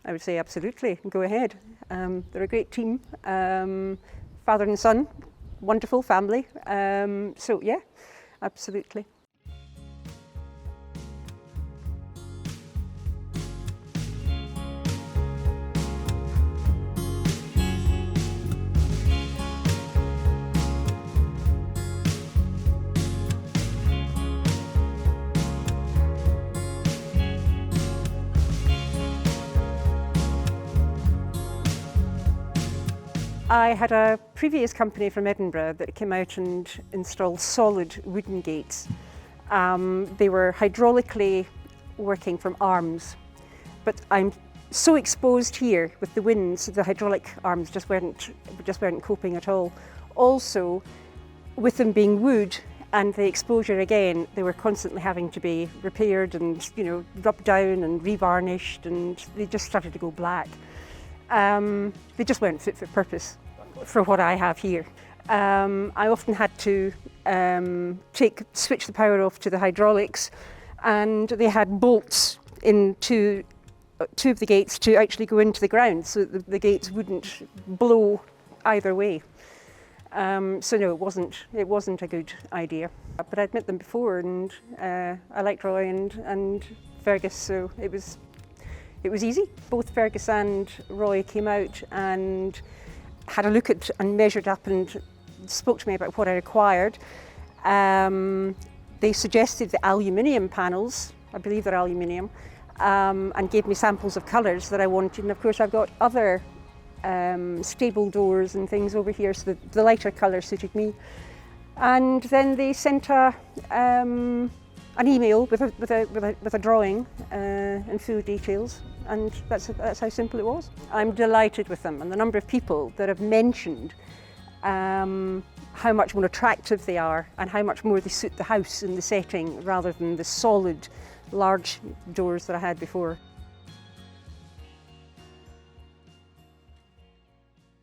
I would say absolutely, go ahead. They're a great team, father and son, wonderful family. So yeah, absolutely. I had a previous company from Edinburgh that came out and installed solid wooden gates. They were hydraulically working from arms, but I'm so exposed here with the winds, the hydraulic arms just weren't coping at all. Also, with them being wood and the exposure again, they were constantly having to be repaired and rubbed down and revarnished, and they just started to go black. They just weren't fit for purpose for what I have here. I often had to switch the power off to the hydraulics, and they had bolts into two of the gates to actually go into the ground so that the gates wouldn't blow either way. So no, it wasn't a good idea. But I'd met them before, and I liked Roy and Fergus, so it was easy. Both Fergus and Roy came out and had a look at and measured up and spoke to me about what I required. They suggested the aluminium panels, I believe they're aluminium, and gave me samples of colours that I wanted. And of course I've got other stable doors and things over here, so the lighter colour suited me. And then they sent an email with a drawing and full details, and that's how simple it was. I'm delighted with them, and the number of people that have mentioned how much more attractive they are and how much more they suit the house and the setting rather than the solid large doors that I had before.